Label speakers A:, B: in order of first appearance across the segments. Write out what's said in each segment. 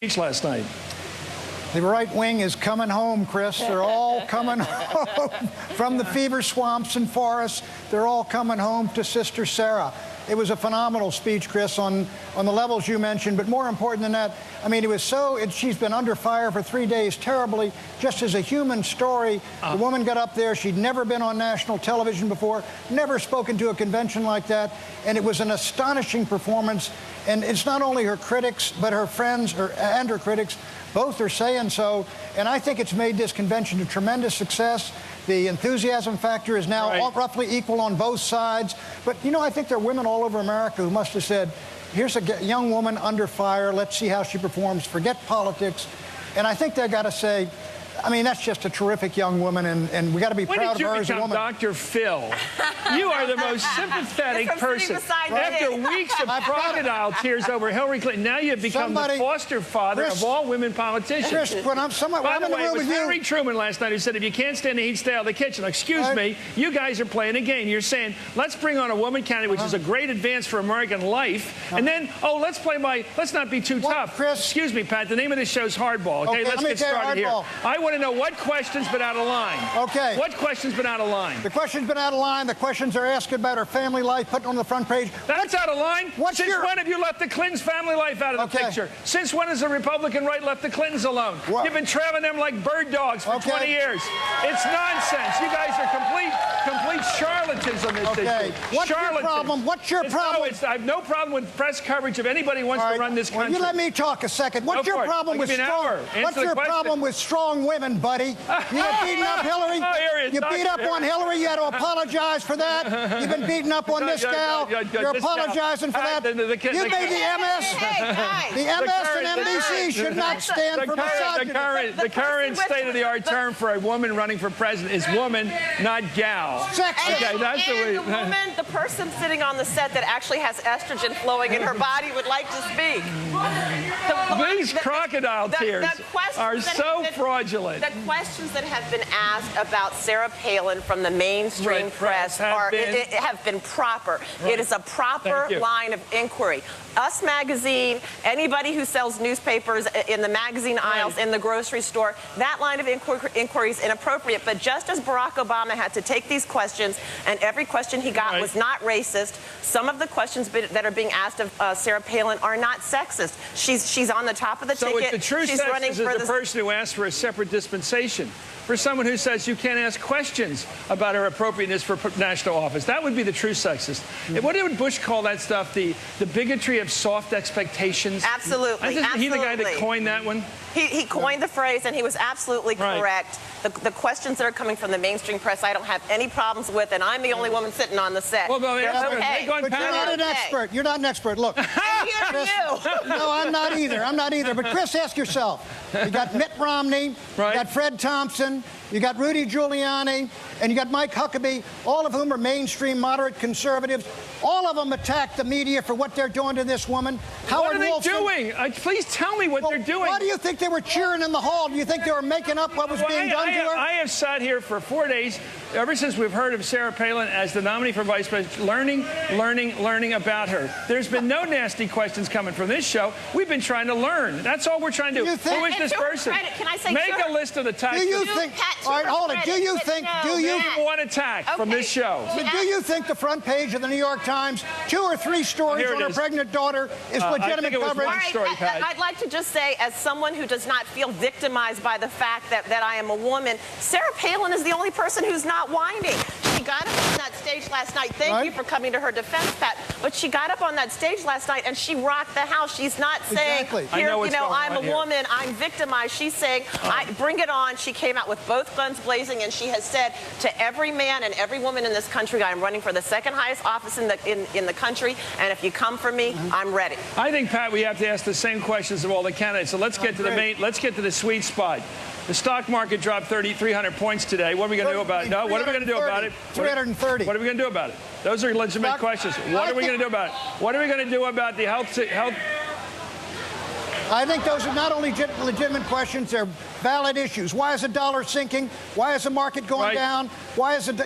A: speech last night.
B: The right wing is coming home, Chris. They're all coming home from the fever swamps and forests. They're all coming home to Sister Sarah. It was a phenomenal speech, Chris, on the levels you mentioned. But more important than that, I mean, it was she's been under fire for 3 days terribly, just as a human story. The woman got up there. She'd never been on national television before, never spoken to a convention like that. And it was an astonishing performance. And it's not only her critics, but her friends and her critics. Both are saying so, and I think it's made this convention a tremendous success. The enthusiasm factor is now roughly equal on both sides. But, you know, I think there are women all over America who must have said, here's a young woman under fire. Let's see how she performs. Forget politics. And I think they've got to say, I mean, that's just a terrific young woman, and we got to be proud of her as a woman.
A: Dr. Phil, you are the most sympathetic person. After weeks of crocodile tears over Hillary Clinton, now you've become the foster father of all women politicians.
B: Chris, when I'm
A: By the way, it was
B: with
A: Harry Truman last night who said, if you can't stand the heat, stay out of the kitchen. Excuse me, you guys are playing a game. You're saying, let's bring on a woman candidate, which is a great advance for American life, and then, let's not be too tough.
B: Chris?
A: Excuse me, Pat, the name of this show is Hardball. Okay, let's get started here. I want to know what question's been out of line.
B: Okay.
A: What question's been out of line?
B: The question's been out of line. The questions are asking about her family life, putting on the front page.
A: That's out of line? Since when have you left the Clintons' family life out of the picture? Since when has the Republican right left the Clintons alone? You've been trailing them like bird dogs for 20 years. It's nonsense. You guys are complete charlatans on this issue.
B: What's your problem? What's your problem?
A: I have no problem with press coverage if anybody wants to run this country.
B: You let me talk a second. What's your problem with strong women, buddy? You got beaten up Hillary. You beat up on Hillary. You had to apologize for that. You've been beaten up on this gal. You're apologizing for that. You made the MS. The MS and NBC should not stand for misogyny.
A: The current state-of-the-art term for a woman running for president is woman, not gal.
B: Sexist.
A: Okay, that's the way.
C: The woman, the person sitting on the set that actually has estrogen flowing in her body would like to speak.
A: These crocodile tears are so fraudulent.
C: The questions that have been asked about Sarah Palin from the mainstream press have been proper. It is a proper line of inquiry. Us Magazine, anybody who sells newspapers in the magazine aisles in the grocery store, that line of inquiry is inappropriate. But just as Barack Obama had to take these questions, and every question he got was not racist, some of the questions that are being asked of Sarah Palin are not sexist. She's on the top of the ticket.
A: So if the true sexist is the person who asked for a separate dispensation, for someone who says you can't ask questions about her appropriateness for national office, that would be the true sexist. What did Bush call that stuff? The bigotry of soft expectations?
C: Absolutely.
A: Isn't he the guy that coined that one?
C: He coined the phrase, and he was absolutely correct. The questions that are coming from the mainstream press, I don't have any problems with, and I'm the only woman sitting on the set.
A: Well,
B: but you're not an expert. You're not an expert. Look.
C: Chris,
B: no, I'm not either. I'm not either. But Chris, ask yourself. You got Mitt Romney. You got Fred Thompson. You got Rudy Giuliani. And you got Mike Huckabee, all of whom are mainstream moderate conservatives. All of them attack the media for what they're doing to this woman.
A: What are they doing? Please tell me what they're doing.
B: Why do you think they were cheering in the hall? Do you think they were making up what was being done to her?
A: I have sat here for 4 days, ever since we've heard of Sarah Palin as the nominee for vice president, learning about her. There's been no nasty questions coming from this show. We've been trying to learn. That's all we're trying to do. Who is this person?
C: Can I say
A: Make a list of the types.
B: Do you think? All right, hold it. Do you think? Do you
A: one attack from this show?
B: Do you think the front page of the New York Times, 2 or 3 stories on her pregnant daughter, is legitimate coverage?
C: I'd like to just say, as someone who does not feel victimized by the fact that I am a woman, Sarah Palin is the only person who's not whining. She got up on that stage last night. Thank you for coming to her defense, Pat. But she got up on that stage last night and she rocked the house. She's not saying, here, I'm a woman, I'm victimized. She's saying, bring it on. She came out with both guns blazing, and she has said to every man and every woman in this country, I'm running for the second highest office in the country, and if you come for me, I'm ready.
A: I think, Pat, we have to ask the same questions of all the candidates. So let's get to let's get to the sweet spot. The stock market dropped 300 points today. What are we going to do about it? No, what are we going to do about it?
B: 330.
A: What are we going to do about it? Those are legitimate questions. What are we going to do about it? What are we going to do about the health?
B: I think those are not only legitimate questions, they're valid issues. Why is the dollar sinking? Why is the market going down? Why is it,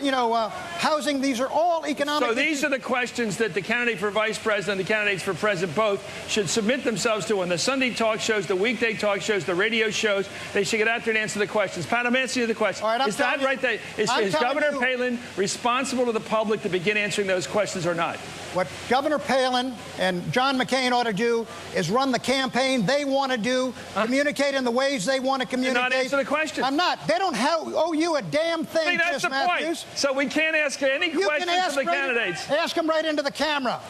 B: housing. These are all economic
A: So these are the questions that the candidate for vice president, the candidates for president both should submit themselves to on the Sunday talk shows, the weekday talk shows, the radio shows. They should get out there and answer the questions. Pat, I'm answering you the question.
B: All right,
A: is that right? Is Governor Palin responsible to the public to begin answering those questions or not?
B: What Governor Palin and John McCain ought to do is run the campaign they want to do, communicate in the ways they want to communicate.
A: You're not answering the question.
B: I'm not. They don't owe you a damn thing,
A: See, that's
B: Chris
A: the
B: Matthews.
A: Point. So we can't ask any questions to the candidates.
B: Ask them right into the camera.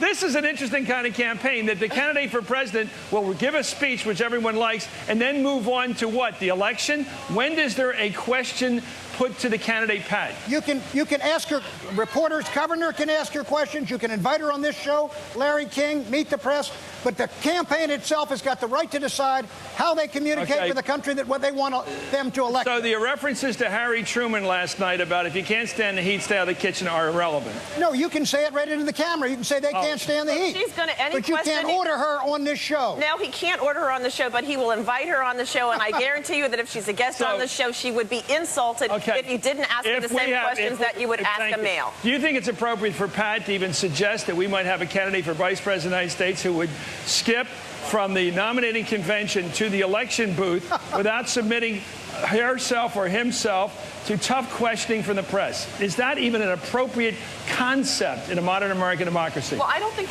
A: This is an interesting kind of campaign that the candidate for president will give a speech, which everyone likes, and then move on to what? The election? When is there a question put to the candidate, Pat?
B: You can ask her. Reporters, governor can ask her questions. You can invite her on this show, Larry King, Meet the Press. But the campaign itself has got the right to decide how they communicate with the country that what they want them to elect.
A: So the references to Harry Truman last night about if you can't stand the heat, stay out of the kitchen are irrelevant.
B: No, you can say it right into the camera. You can say they can't stand the heat.
C: She's gonna,
B: but you can't order her on this show.
C: No, he can't order her on the show, but he will invite her on the show, and I guarantee you that if she's a guest on the show, she would be insulted if you didn't ask her the same questions that you would ask a male.
A: Do you think it's appropriate for Pat to even suggest that we might have a candidate for vice president of the United States who would skip from the nominating convention to the election booth without submitting herself or himself to tough questioning from the press? Is that even an appropriate concept in a modern American democracy?
C: Well, I don't think.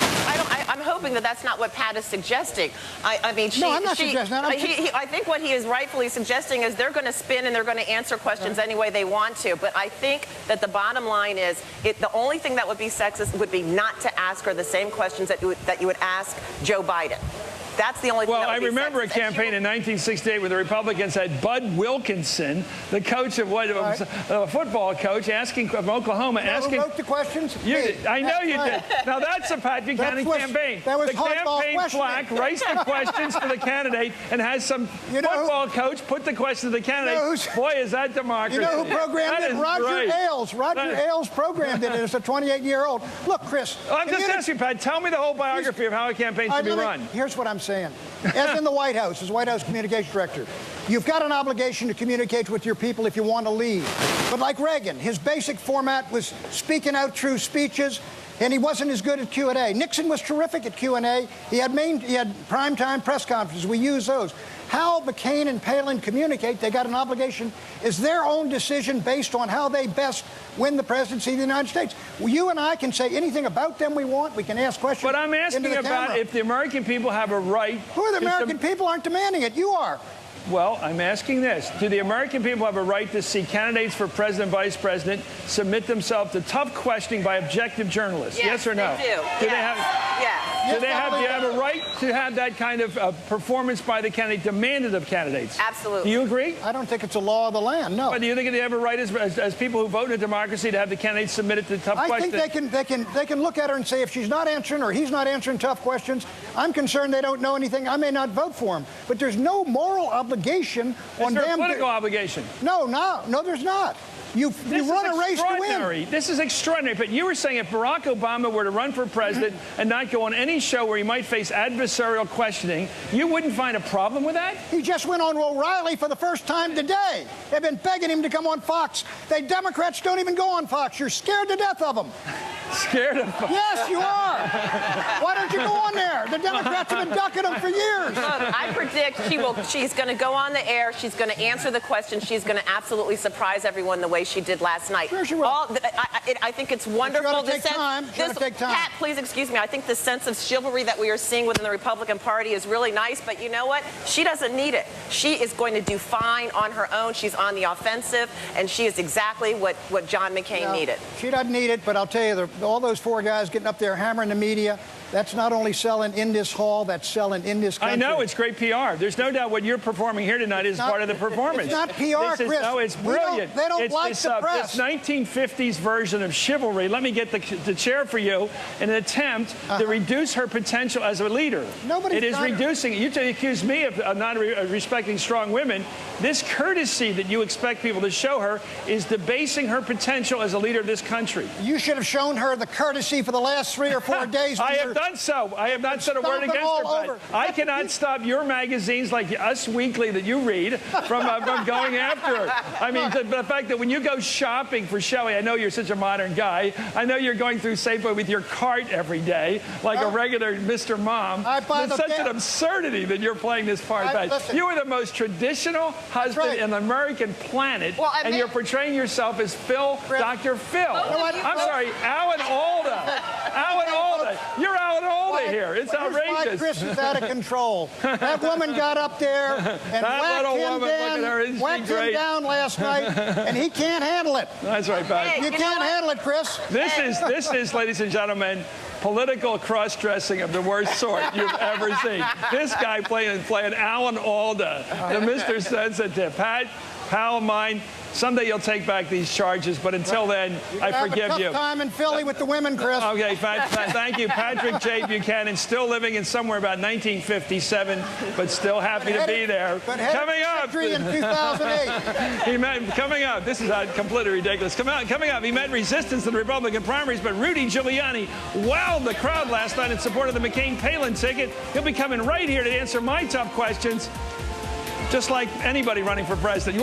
C: I'm hoping that that's not what Pat is suggesting. I mean,
B: no, I'm not suggesting that.
C: I think what he is rightfully suggesting is they're going to spin and they're going to answer questions any way they want to. But I think that the bottom line is the only thing that would be sexist would be not to ask her the same questions that you would ask Joe Biden. That's the only thing.
A: Well, I remember a campaign in 1968 where the Republicans had Bud Wilkinson, the coach of a football coach, asking from Oklahoma,
B: who wrote the questions?
A: I know you did. Now that's a Pat Buchanan campaign.
B: That was
A: the campaign plaque writes the questions to the candidate and has some football coach put the question to the candidate. Boy, is that democracy!
B: You know who programmed it? Roger Ailes. Roger Ailes programmed it as a 28-year-old. Look, Chris.
A: I'm just asking, Pat. Tell me the whole biography of how a campaign should be run.
B: Here's what I'm saying. As in the White House, as White House communications director, you've got an obligation to communicate with your people if you want to lead. But like Reagan, his basic format was speaking out true speeches, and he wasn't as good at Q&A. Nixon was terrific at Q&A. He had primetime press conferences. We use those. How McCain and Palin communicate, they got an obligation, is their own decision based on how they best win the presidency of the United States. You and I can say anything about them we want. We can ask questions.
A: But I'm asking about if the American people have a right.
B: Who are the American people? Aren't demanding it. You are.
A: Well, I'm asking this. Do the American people have a right to see candidates for president and vice president submit themselves to tough questioning by objective journalists? Yes or no?
C: They do.
A: Do they have a right to have that kind of performance by the candidate demanded of candidates?
C: Absolutely.
A: Do you agree?
B: I don't think it's a law of the land, no.
A: But do you think they have a right as people who vote in a democracy to have the candidates submitted to tough questions?
B: I think they can look at her and say if she's not answering or he's not answering tough questions, I'm concerned they don't know anything. I may not vote for him. But there's no moral obligation on them.
A: Is there a political obligation?
B: No, there's not. You run a race to win.
A: This is extraordinary. But you were saying if Barack Obama were to run for president and not go on any show where he might face adversarial questioning, you wouldn't find a problem with that?
B: He just went on O'Reilly for the first time today. They've been begging him to come on Fox. Democrats don't even go on Fox. You're scared to death of them.
A: Scared of them?
B: Yes, you are. Why don't you go on there? The Democrats have been ducking them for years.
C: Look, I predict she's going to go on the air. She's going to answer the question. She's going to absolutely surprise everyone the way she did last night.
B: Sure she will.
C: I think it's wonderful.
B: But you gotta take time.
C: Pat, please excuse me. I think the sense of chivalry that we are seeing within the Republican Party is really nice. But you know what? She doesn't need it. She is going to do fine on her own. She's on the offensive, and she is exactly what John McCain needed.
B: She doesn't need it, but I'll tell you, all those four guys getting up there hammering the media, that's not only selling in this hall, that's selling in this country.
A: I know, it's great PR. There's no doubt what you're performing here tonight is part of the performance.
B: It's not PR, Chris.
A: No, it's brilliant.
B: They don't like the press.
A: This 1950s version of chivalry. Let me get the chair for you in an attempt to reduce her potential as a leader.
B: It
A: is reducing. You accuse me of not respecting strong women. This courtesy that you expect people to show her is debasing her potential as a leader of this country.
B: You should have shown her the courtesy for the last 3 or 4 days.
A: I have done so. I have not said a word against her. But I cannot stop your magazines like Us Weekly that you read from going after her. I mean, the fact that when you go shopping for Shelley, I know you're such a modern guy. I know you're going through Safeway with your cart every day, like a regular Mr. Mom. It's such an absurdity that you're playing this part. You are the most traditional husband in the American planet, and you're portraying yourself as Phil, Dr. Phil. I'm sorry, Alan Alda. Alan Alda. You're Alan Alda here. It's outrageous.
B: Chris is out of control. That woman got up there and whacked him down last night, and he can't handle it.
A: That's right, Pat.
B: You can't handle it, Chris.
A: This is, ladies and gentlemen, political cross-dressing of the worst sort you've ever seen. This guy playing Alan Alda, the Mr. Sensitive. Pat, pal of mine, someday you'll take back these charges, but until then, I forgive you.
B: Tough time in Philly with the women, Chris.
A: Okay, thank you. Patrick J. Buchanan, still living in somewhere about 1957, but still happy to be there.
B: Coming up. In 2008.
A: Coming up, this is completely ridiculous. Coming up, he met resistance in the Republican primaries, but Rudy Giuliani wowed the crowd last night in support of the McCain-Palin ticket. He'll be coming right here to answer my tough questions, just like anybody running for president.